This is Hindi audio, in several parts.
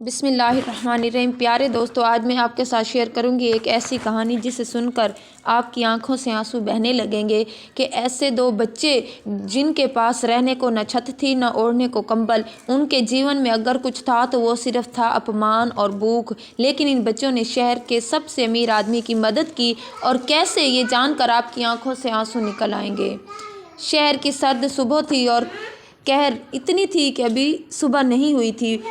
बिस्मिल्लाहिर्रहमानिर्रहीम। प्यारे दोस्तों, आज मैं आपके साथ शेयर करूंगी एक ऐसी कहानी जिसे सुनकर आपकी आंखों से आंसू बहने लगेंगे कि ऐसे दो बच्चे जिनके पास रहने को न छत थी न ओढ़ने को कंबल, उनके जीवन में अगर कुछ था तो वो सिर्फ था अपमान और भूख। लेकिन इन बच्चों ने शहर के सबसे अमीर आदमी की मदद की, और कैसे, ये जानकर आपकी आंखों से आंसू निकल आएंगे। शहर की सर्द सुबह थी और कहर इतनी थी कि अभी सुबह नहीं हुई थी।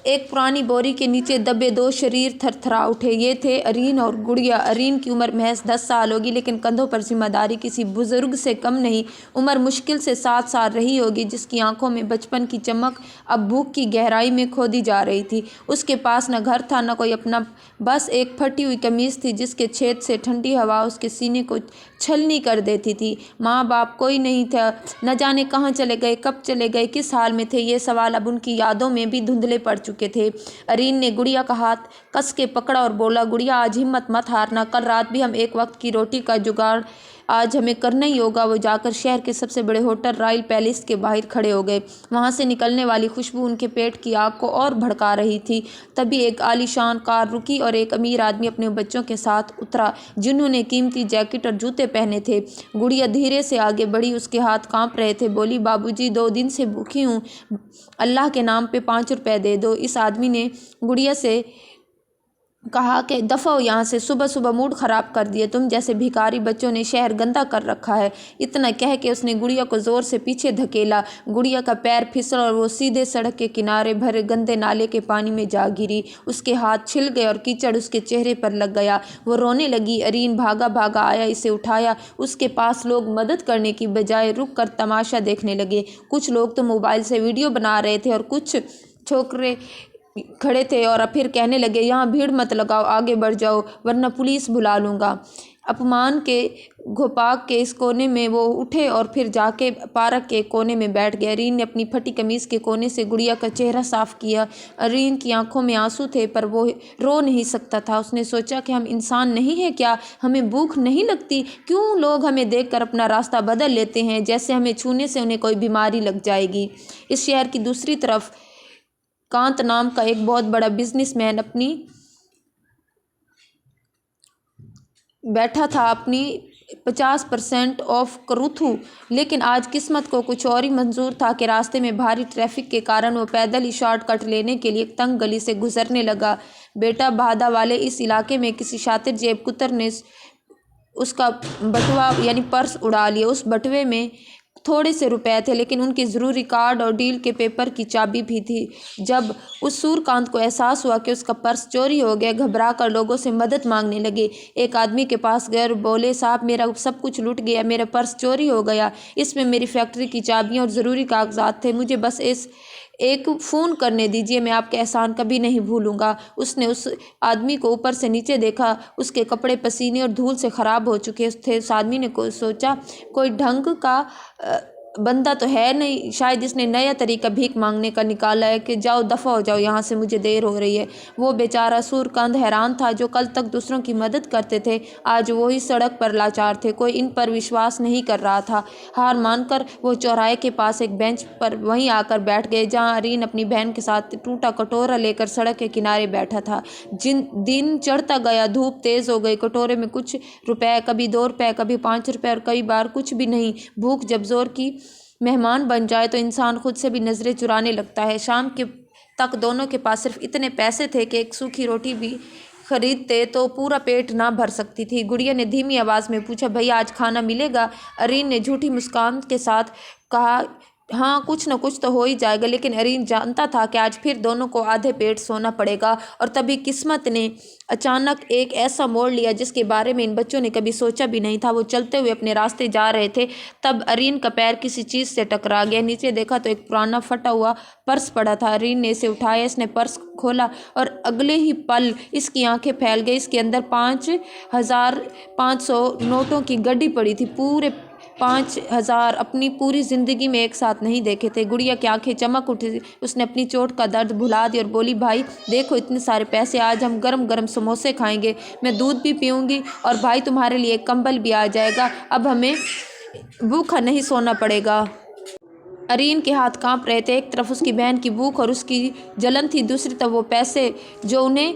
एक पुरानी बोरी के नीचे दबे दो शरीर थरथरा उठे। ये थे अरीन और गुड़िया। अरीन की उम्र महज 10 साल होगी, लेकिन कंधों पर जिम्मेदारी किसी बुजुर्ग से कम नहीं। उम्र मुश्किल से 7 साल रही होगी, जिसकी आंखों में बचपन की चमक अब भूख की गहराई में खोदी जा रही थी। उसके पास न घर था न कोई अपना, बस एक फटी हुई कमीज थी जिसके छेद से ठंडी हवा उसके सीने को छलनी कर देती थी। माँ बाप कोई नहीं था, न जाने कहाँ चले गए, कब चले गए, किस हाल में थे, ये सवाल अब उनकी यादों में भी धुंधले पड़ चुके थे। अरीन ने गुड़िया का हाथ कस के पकड़ा और बोला, गुड़िया आज हिम्मत मत हारना, कल रात भी हम एक वक्त की रोटी का जुगाड़ आज हमें करना ही होगा। वो जाकर शहर के सबसे बड़े होटल रॉयल पैलेस के बाहर खड़े हो गए। वहां से निकलने वाली खुशबू उनके पेट की आग को और भड़का रही थी। तभी एक आलीशान कार रुकी और एक अमीर आदमी अपने बच्चों के साथ उतरा, जिन्होंने कीमती जैकेट और जूते पहने थे। गुड़िया धीरे से आगे बढ़ी, उसके हाथ कांप रहे थे। बोली, बाबूजी 2 दिन से भूखी हूँ, अल्लाह के नाम पे 5 रुपए दे दो। इस आदमी ने गुड़िया से कहा कि दफ़ा हो यहाँ से, सुबह सुबह मूड ख़राब कर दिए, तुम जैसे भिखारी बच्चों ने शहर गंदा कर रखा है। इतना कह के उसने गुड़िया को ज़ोर से पीछे धकेला। गुड़िया का पैर फिसल और वो सीधे सड़क के किनारे भरे गंदे नाले के पानी में जा गिरी। उसके हाथ छिल गए और कीचड़ उसके चेहरे पर लग गया। वो रोने लगी। अरीन भागा भागा आया, इसे उठाया। उसके पास लोग मदद करने की बजाय रुक कर तमाशा देखने लगे। कुछ लोग तो मोबाइल से वीडियो बना रहे थे और कुछ छोकरे खड़े थे और फिर कहने लगे, यहाँ भीड़ मत लगाओ, आगे बढ़ जाओ वरना पुलिस बुला लूँगा। अपमान के घोपाक के इस कोने में वो उठे और फिर जाके पार्क के कोने में बैठ गए। अरीन ने अपनी फटी कमीज के कोने से गुड़िया का चेहरा साफ किया। अरीन की आंखों में आंसू थे, पर वो रो नहीं सकता था। उसने सोचा कि हम इंसान नहीं हैं क्या? हमें भूख नहीं लगती? क्यों लोग हमें देखकर अपना रास्ता बदल लेते हैं, जैसे हमें छूने से उन्हें कोई बीमारी लग जाएगी। इस शहर की दूसरी तरफ कांत नाम का एक बहुत बड़ा बिजनेसमैन बैठा था अपनी 50% ऑफ करूथू। लेकिन आज किस्मत को कुछ और ही मंजूर था कि रास्ते में भारी ट्रैफिक के कारण वो पैदल ही शॉर्टकट लेने के लिए एक तंग गली से गुजरने लगा। बेटा बादा वाले इस इलाके में किसी शातिर जेब कुतर ने उसका बटुआ यानी पर्स उड़ा लिया। उस बटुए में थोड़े से रुपए थे, लेकिन उनके ज़रूरी कार्ड और डील के पेपर की चाबी भी थी। जब उस सूरकांत को एहसास हुआ कि उसका पर्स चोरी हो गया, घबरा कर लोगों से मदद मांगने लगे। एक आदमी के पास गए और बोले, साहब मेरा सब कुछ लूट गया, मेरा पर्स चोरी हो गया, इसमें मेरी फैक्ट्री की चाबियाँ और ज़रूरी कागजात थे, मुझे बस एक फ़ोन करने दीजिए, मैं आपके एहसान कभी नहीं भूलूंगा। उसने उस आदमी को ऊपर से नीचे देखा। उसके कपड़े पसीने और धूल से ख़राब हो चुके थे। उस आदमी ने सोचा, कोई ढंग का बंदा तो है नहीं, शायद इसने नया तरीका भीख मांगने का निकाला है कि जाओ दफ़ा हो जाओ यहाँ से, मुझे देर हो रही है। वो बेचारा सूरकांत हैरान था, जो कल तक दूसरों की मदद करते थे, आज वही सड़क पर लाचार थे। कोई इन पर विश्वास नहीं कर रहा था। हार मानकर वो चौराहे के पास एक बेंच पर वहीं आकर बैठ गए, जहाँ अरीन अपनी बहन के साथ टूटा कटोरा लेकर सड़क के किनारे बैठा था। दिन चढ़ता गया, धूप तेज़ हो गई। कटोरे में कुछ रुपए, कभी 2 रुपए, कभी 5 रुपए और कई बार कुछ भी नहीं। भूख जब जोर की मेहमान बन जाए तो इंसान खुद से भी नज़रें चुराने लगता है। शाम के तक दोनों के पास सिर्फ इतने पैसे थे कि एक सूखी रोटी भी खरीदते तो पूरा पेट ना भर सकती थी। गुड़िया ने धीमी आवाज़ में पूछा, भैया आज खाना मिलेगा? अरीन ने झूठी मुस्कान के साथ कहा, हाँ कुछ न कुछ तो हो ही जाएगा। लेकिन अरीन जानता था कि आज फिर दोनों को आधे पेट सोना पड़ेगा। और तभी किस्मत ने अचानक एक ऐसा मोड़ लिया जिसके बारे में इन बच्चों ने कभी सोचा भी नहीं था। वो चलते हुए अपने रास्ते जा रहे थे, तब अरीन का पैर किसी चीज़ से टकरा गया। नीचे देखा तो एक पुराना फटा हुआ पर्स पड़ा था। अरीन ने इसे उठाया, इसने पर्स खोला और अगले ही पल इसकी आंखें फैल गई। इसके अंदर 5,500 नोटों की गड्डी पड़ी थी, पूरे 5,000। अपनी पूरी ज़िंदगी में एक साथ नहीं देखे थे। गुड़िया की आंखें चमक उठी। उसने अपनी चोट का दर्द भुला दिया और बोली, भाई देखो इतने सारे पैसे, आज हम गरम गरम समोसे खाएंगे, मैं दूध भी पीऊँगी और भाई तुम्हारे लिए कंबल भी आ जाएगा। अब हमें भूखा नहीं सोना पड़ेगा। अरीन के हाथ कांप रहे थे। एक तरफ उसकी बहन की भूख और उसकी जलन थी, दूसरी तरफ वो पैसे जो उन्हें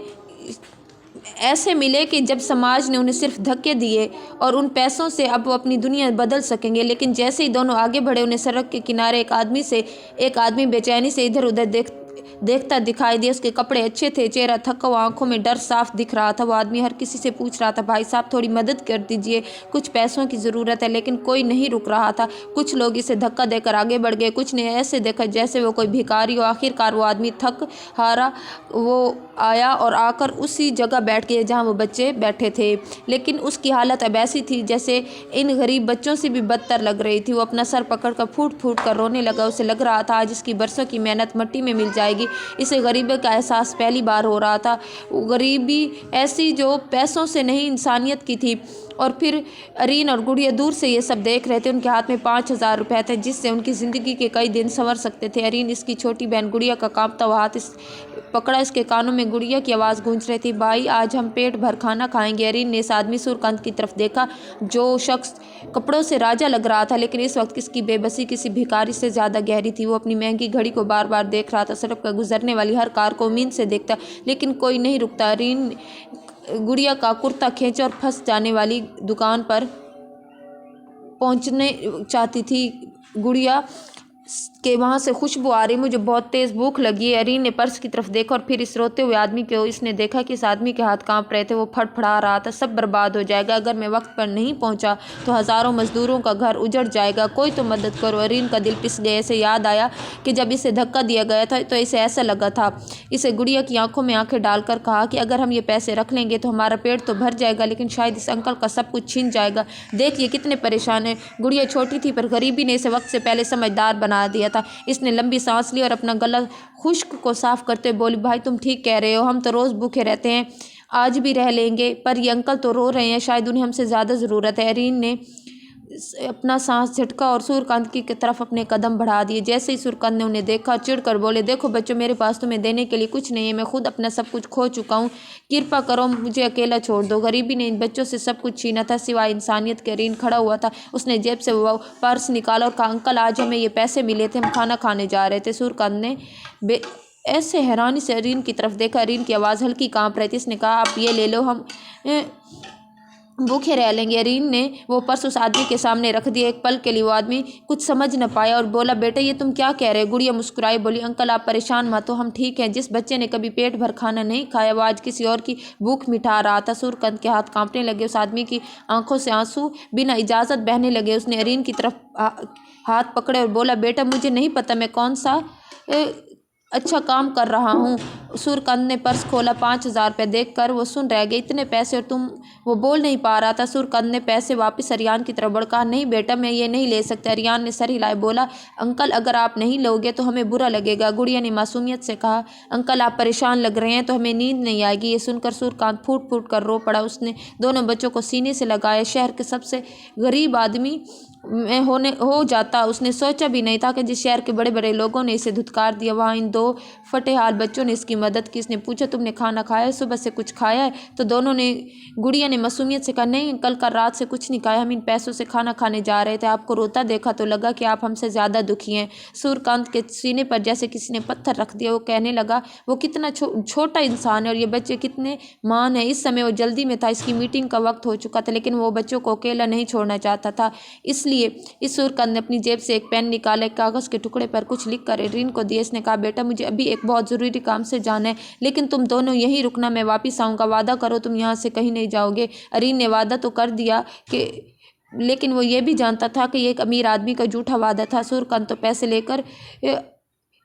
ऐसे मिले कि जब समाज ने उन्हें सिर्फ धक्के दिए और उन पैसों से अब वो अपनी दुनिया बदल सकेंगे। लेकिन जैसे ही दोनों आगे बढ़े, उन्हें सड़क के किनारे एक आदमी बेचैनी से इधर उधर देखता दिखाई दिया। उसके कपड़े अच्छे थे, चेहरा थका हुआ, आंखों में डर साफ दिख रहा था। वो आदमी हर किसी से पूछ रहा था, भाई साहब थोड़ी मदद कर दीजिए, कुछ पैसों की ज़रूरत है। लेकिन कोई नहीं रुक रहा था। कुछ लोग इसे धक्का देकर आगे बढ़ गए, कुछ ने ऐसे देखा जैसे वो कोई भिखारी हो। आखिरकार वो आदमी थक हारा वो आया और आकर उसी जगह बैठ गया जहाँ वो बच्चे बैठे थे। लेकिन उसकी हालत अब ऐसी थी जैसे इन गरीब बच्चों से भी बदतर लग रही थी। वो अपना सर पकड़कर फूट फूट कर रोने लगा। उसे लग रहा था आज इसकी बरसों की मेहनत मिट्टी में मिल जाएगी। इसे गरीबी का एहसास पहली बार हो रहा था। गरीबी ऐसी जो पैसों से नहीं, इंसानियत की थी। और फिर अरीन और गुड़िया दूर से ये सब देख रहे थे। उनके हाथ में 5,000 रुपये थे जिससे उनकी ज़िंदगी के कई दिन संवर सकते थे। अरीन इसकी छोटी बहन गुड़िया का कांपता हुआ हाथ पकड़ा। इसके कानों में गुड़िया की आवाज़ गूंज रही थी, भाई आज हम पेट भर खाना खाएंगे। अरीन ने इस आदमी सूरकांत की तरफ देखा जो शख्स कपड़ों से राजा लग रहा था, लेकिन इस वक्त किसकी बेबसी किसी भिखारी से ज़्यादा गहरी थी। वो अपनी महंगी घड़ी को बार बार देख रहा था, सड़क पर गुजरने वाली हर कार को उम्मीद से देखता, लेकिन कोई नहीं रुकता। अरीन गुड़िया का कुर्ता खींचा और फंस जाने वाली दुकान पर पहुंचने चाहती थी। गुड़िया के वहाँ से खुशबू आ रही, मुझे बहुत तेज़ भूख लगी है। अरीन ने पर्स की तरफ देखा और फिर इस रोते हुए आदमी को इसने देखा कि इस आदमी के हाथ कांप रहे थे। वो फड़फड़ा रहा था, सब बर्बाद हो जाएगा अगर मैं वक्त पर नहीं पहुँचा तो हज़ारों मजदूरों का घर उजड़ जाएगा, कोई तो मदद करो। अरीन का दिल पिस गया। इसे याद आया कि जब इसे धक्का दिया गया था तो इसे ऐसा लगा था। इसे गुड़िया की आंखों में आंखें डालकर कहा कि अगर हम ये पैसे रख लेंगे तो हमारा पेट तो भर जाएगा, लेकिन शायद इस अंकल का सब कुछ छीन जाएगा। देखिए कितने परेशान है। गुड़िया छोटी थी पर गरीबी ने इसे वक्त से पहले समझदार बना दिया था। इसने लंबी सांस ली और अपना गला खुश्क को साफ करते बोली, भाई तुम ठीक कह रहे हो, हम तो रोज़ भूखे रहते हैं, आज भी रह लेंगे, पर ये अंकल तो रो रहे हैं, शायद उन्हें हमसे ज़्यादा ज़रूरत है। अरीन ने अपना सांस झटका और सूरकांत की तरफ अपने कदम बढ़ा दिए। जैसे ही सूरकांत ने उन्हें देखा, चिढ़कर बोले, देखो बच्चों, मेरे पास तुम्हें देने के लिए कुछ नहीं है, मैं खुद अपना सब कुछ खो चुका हूँ, कृपा करो मुझे अकेला छोड़ दो। गरीबी ने इन बच्चों से सब कुछ छीना था सिवाय इंसानियत के। अरीन खड़ा हुआ था, उसने जेब से वो पर्स निकाला और कहा, अंकल आज हमें ये पैसे मिले थे, हम खाना खाने जा रहे थे। सूरकांत ने ऐसे हैरानी से अरीन की तरफ देखा। अरीन की आवाज़ हल्की कांप रही थी। इसने कहा, आप ये ले लो, हम भूखे रह लेंगे। अरीन ने वो पर्स उस आदमी के सामने रख दिया। एक पल के लिए वो आदमी कुछ समझ न पाया और बोला, बेटा ये तुम क्या कह रहे हो? गुड़िया मुस्कुराई, बोली, अंकल आप परेशान मत हो, हम ठीक हैं। जिस बच्चे ने कभी पेट भर खाना नहीं खाया वो आज किसी और की भूख मिटा रहा था। सूरकांत के हाथ कांपने लगे। उस आदमी की आंखों से आंसू बिना इजाज़त बहने लगे। उसने अरीन की तरफ हाथ पकड़े और बोला, बेटा मुझे नहीं पता मैं कौन सा अच्छा काम कर रहा हूँ। सूरकांत ने पर्स खोला। 5,000 रुपये देखकर वो सुन रह गए। इतने पैसे और तुम? वो बोल नहीं पा रहा था। सूरकांत ने पैसे वापस अरियान की तरफ बढ़ा। नहीं बेटा, मैं ये नहीं ले सकता। अरियान ने सर हिलाए, बोला, अंकल अगर आप नहीं लोगे तो हमें बुरा लगेगा। गुड़िया ने मासूमियत से कहा, अंकल आप परेशान लग रहे हैं तो हमें नींद नहीं आएगी। ये सुनकर सूरकांत फूट फूट कर रो पड़ा। उसने दोनों बच्चों को सीने से लगाया। शहर के सबसे गरीब आदमी में हो जाता। उसने सोचा भी नहीं था कि जिस शहर के बड़े बड़े लोगों ने इसे धुतकार दिया वहाँ इन दो फटेहाल बच्चों ने इसकी मदद की। इसने पूछा, तुमने खाना खाया है? सुबह से कुछ खाया है? तो दोनों ने गुड़िया ने मासूमियत से कहा, नहीं कल का रात से कुछ नहीं खाया, हम इन पैसों से खाना खाने जा रहे थे। आपको रोता देखा तो लगा कि आप हमसे ज़्यादा दुखी हैं। सूरकांत के सीने पर जैसे किसी ने पत्थर रख दिया। वो कहने लगा, वो कितना छोटा इंसान है और ये बच्चे कितने मान है। इस समय वो जल्दी में था, इसकी मीटिंग का वक्त हो चुका था, लेकिन वो बच्चों को अकेला नहीं छोड़ना चाहता था। इसलिए इस सूरकांत ने अपनी जेब से एक पेन निकाला, एक कागज़ के टुकड़े पर कुछ लिख कर अरीन को दिया। इसने कहा, बेटा मुझे अभी एक बहुत ज़रूरी काम से जाना है, लेकिन तुम दोनों यहीं रुकना, मैं वापस आऊँगा, वादा करो तुम यहाँ से कहीं नहीं जाओगे। अरीन ने वादा तो कर दिया लेकिन वो ये भी जानता था कि ये एक अमीर आदमी का झूठा वादा था। सूरकांत तो पैसे लेकर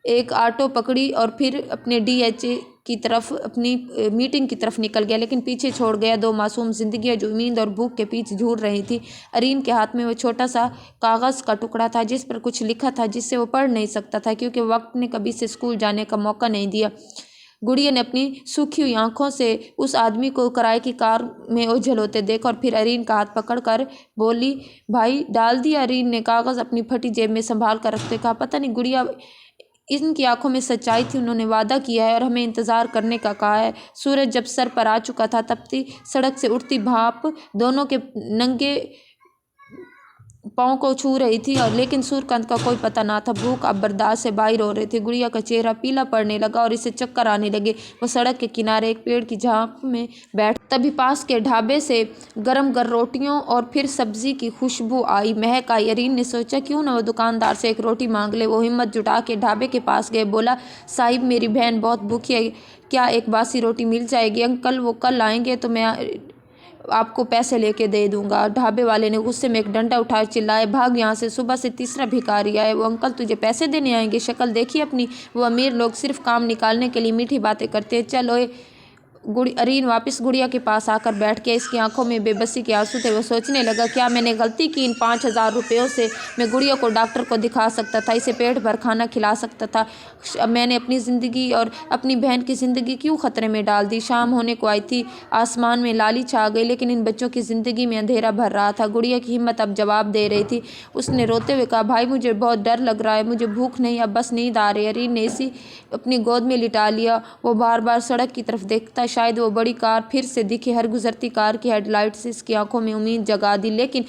एक ऑटो पकड़ी और फिर अपने DHA की तरफ अपनी मीटिंग की तरफ निकल गया, लेकिन पीछे छोड़ गया दो मासूम जिंदगियां जो उम्मीद और भूख के पीछे झूल रही थी। अरीन के हाथ में वो छोटा सा कागज़ का टुकड़ा था जिस पर कुछ लिखा था, जिससे वो पढ़ नहीं सकता था क्योंकि वक्त ने कभी से स्कूल जाने का मौका नहीं दिया। गुड़िया ने अपनी सूखी हुई आंखों से उस आदमी को किराए की कार में ओझल होते देखा और फिर अरीन का हाथ पकड़कर बोली, भाई डाल दिया। अरीन ने कागज़ अपनी फटी जेब में संभाल कर रखते कहा, पता नहीं गुड़िया, इनकी आंखों में सच्चाई थी। उन्होंने वादा किया है और हमें इंतज़ार करने का कहा है। सूरज जब सर पर आ चुका था, तपती सड़क से उठती भाप दोनों के नंगे पाँव को छू रही थी और लेकिन सूर्यकांत का कोई पता ना था। भूख अब बर्दाश्त से बाहर हो रही थी। गुड़िया का चेहरा पीला पड़ने लगा और इसे चक्कर आने लगे। वो सड़क के किनारे एक पेड़ की झांप में बैठ तभी पास के ढाबे से गरम रोटियों और फिर सब्जी की खुशबू आई, महक आई। अरीन ने सोचा क्यों न वो दुकानदार से एक रोटी मांग ले। वो हिम्मत जुटा के ढाबे के पास गए। बोला, साहिब मेरी बहन बहुत भूखी है, क्या एक बासी रोटी मिल जाएगी? अंकल वो कल आएंगे तो मैं आपको पैसे लेके दे दूंगा। ढाबे वाले ने गुस्से में एक डंडा उठाया, चिल्लाए, भाग यहाँ से, सुबह से तीसरा भिखारी आए। वो अंकल तुझे पैसे देने आएंगे? शक्ल देखी अपनी। वो अमीर लोग सिर्फ काम निकालने के लिए मीठी बातें करते हैं। चल ओए। अरीन वापस गुड़िया के पास आकर बैठ गया। इसकी आंखों में बेबसी के आंसू थे। वो सोचने लगा, क्या मैंने गलती की? इन 5,000 रुपयों से मैं गुड़िया को डॉक्टर को दिखा सकता था, इसे पेट भर खाना खिला सकता था। मैंने अपनी ज़िंदगी और अपनी बहन की ज़िंदगी क्यों ख़तरे में डाल दी? शाम होने को आई थी, आसमान में लाली छा गई, लेकिन इन बच्चों की ज़िंदगी में अंधेरा भर रहा था। गुड़िया की हिम्मत अब जवाब दे रही थी। उसने रोते हुए कहा, भाई मुझे बहुत डर लग रहा है, मुझे भूख नहीं, अब बस नींद आ रही है। अरीन ने इसी अपनी गोद में लिटा लिया। वो बार बार सड़क की तरफ देखता, शायद वो बड़ी कार फिर से दिखे। हर गुजरती कार की हेडलाइट से इसकी आंखों में उम्मीद जगा दी। लेकिन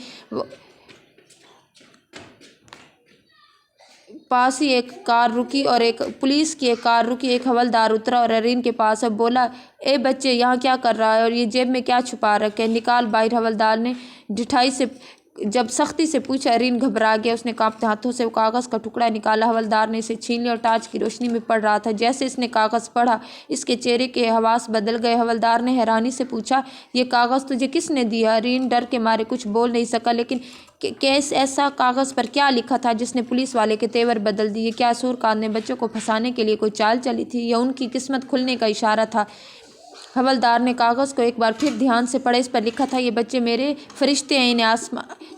पास ही एक कार रुकी और एक पुलिस की एक कार रुकी। एक हवलदार उतरा और अरीन के पास अब बोला, ए बच्चे यहाँ क्या कर रहा है और ये जेब में क्या छुपा रखे? निकाल बाहर। हवलदार ने ढिठाई से जब सख्ती से पूछा, अरीन घबरा गया। उसने कांपते हाथों से वो कागज़ का टुकड़ा निकाला। हवलदार ने इसे छीन लिया और टार्च की रोशनी में पढ़ रहा था। जैसे इसने कागज़ पढ़ा, इसके चेहरे के हवास बदल गए। हवलदार ने हैरानी से पूछा, ये कागज़ तुझे किसने दिया? अरीन डर के मारे कुछ बोल नहीं सका। लेकिन कैस ऐसा कागज़ पर क्या लिखा था जिसने पुलिस वाले के तेवर बदल दिए? क्या सूर्यकांत ने बच्चों को फंसाने के लिए कोई चाल चली थी या उनकी किस्मत खुलने का इशारा था? हवलदार ने कागज़ को एक बार फिर ध्यान से पढ़ा। इस पर लिखा था, ये बच्चे मेरे फरिश्ते हैं, इन्हें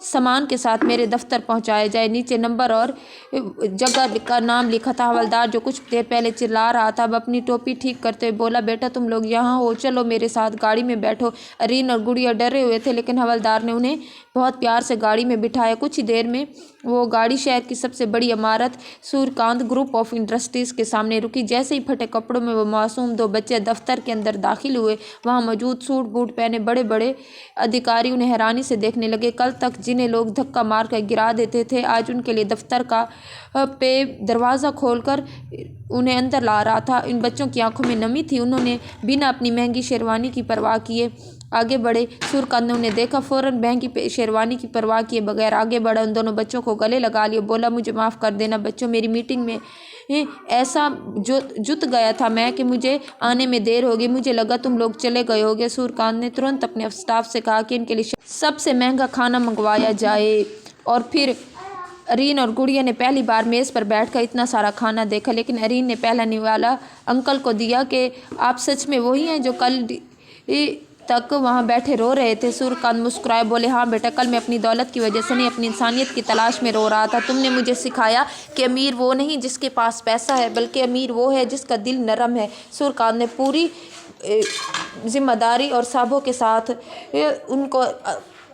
सामान के साथ मेरे दफ्तर पहुंचाया जाए। नीचे नंबर और जगह का नाम लिखा था। हवलदार जो कुछ देर पहले चिल्ला रहा था अब अपनी टोपी ठीक करते हुए बोला, बेटा तुम लोग यहाँ हो, चलो मेरे साथ गाड़ी में बैठो। अरीन और गुड़िया डरे हुए थे, लेकिन हवलदार ने उन्हें बहुत प्यार से गाड़ी में बिठाया। कुछ ही देर में वो गाड़ी शहर की सबसे बड़ी इमारत सूर्यकांत ग्रुप ऑफ इंडस्ट्रीज़ के सामने रुकी। जैसे ही फटे कपड़ों में वो मासूम दो बच्चे दफ्तर के अंदर दाखिल हुए, वहाँ मौजूद सूट बूट पहने बड़े बड़े अधिकारी उन्हें हैरानी से देखने लगे। कल तक जिन्हें लोग धक्का मार कर गिरा देते थे, आज उनके लिए दफ्तर का पे दरवाज़ा खोलकर उन्हें अंदर ला रहा था। इन बच्चों की आंखों में नमी थी। उन्होंने बिना अपनी महंगी शेरवानी की परवाह किए आगे बढ़े। सूर्यकांत ने उन्हें देखा, फ़ौरन महंगी शेरवानी की परवाह किए बगैर आगे बढ़ा। उन दोनों बच्चों को गले लगा लिया। बोला, मुझे माफ़ कर देना बच्चों, मेरी मीटिंग में ऐसा जुट गया था मैं कि मुझे आने में देर होगी। मुझे लगा तुम लोग चले गए होगे। सूर्यकांत ने तुरंत अपने स्टाफ से कहा कि इनके लिए सबसे महंगा खाना मंगवाया जाए। और फिर अरीन और गुड़िया ने पहली बार मेज़ पर बैठकर इतना सारा खाना देखा। लेकिन अरीन ने पहला निवाला अंकल को दिया कि आप सच में वही हैं जो कल तक वहाँ बैठे रो रहे थे? सूर्यकांत मुस्कुराए, बोले, हाँ बेटा, कल मैं अपनी दौलत की वजह से नहीं, अपनी इंसानियत की तलाश में रो रहा था। तुमने मुझे सिखाया कि अमीर वो नहीं जिसके पास पैसा है, बल्कि अमीर वो है जिसका दिल नरम है। सूर्यकांत ने पूरी जिम्मेदारी और साबों के साथ उनको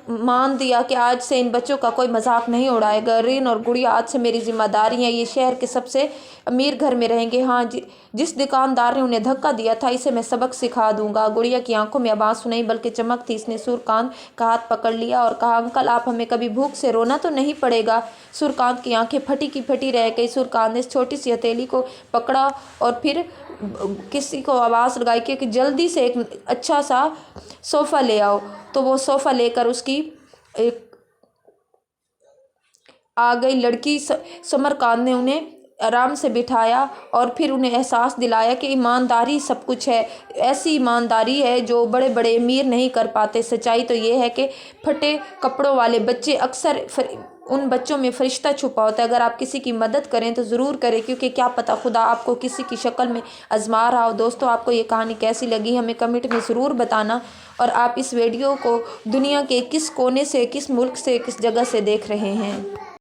मान दिया कि आज से इन बच्चों का कोई मजाक नहीं उड़ाएगा। अरीन और गुड़िया आज से मेरी जिम्मेदारी है, ये शहर के सबसे अमीर घर में रहेंगे। हाँ, जिस दुकानदार ने उन्हें धक्का दिया था, इसे मैं सबक सिखा दूंगा। गुड़िया की आंखों में अब आंसू नहीं बल्कि चमक थी। इसने सूर्यकांत का हाथ पकड़ लिया और कहा, अंकल आप हमें कभी भूख से रोना तो नहीं पड़ेगा। सूर्यकांत की आंखें फटी की फटी रह गई। सूर्यकांत ने इस छोटी सी हथेली को पकड़ा और फिर किसी को आवाज़ लगाई कि जल्दी से एक अच्छा सा सोफ़ा ले आओ। तो वो सोफ़ा लेकर उसकी एक आ गई लड़की। समरकांत ने उन्हें आराम से बिठाया और फिर उन्हें एहसास दिलाया कि ईमानदारी सब कुछ है। ऐसी ईमानदारी है जो बड़े बड़े अमीर नहीं कर पाते। सच्चाई तो ये है कि फटे कपड़ों वाले बच्चे अक्सर उन बच्चों में फरिश्ता छुपा होता है। अगर आप किसी की मदद करें तो ज़रूर करें, क्योंकि क्या पता खुदा आपको किसी की शक्ल में आजमा रहा हो। दोस्तों, आपको ये कहानी कैसी लगी हमें कमेंट में ज़रूर बताना। और आप इस वीडियो को दुनिया के किस कोने से, किस मुल्क से, किस जगह से देख रहे हैं।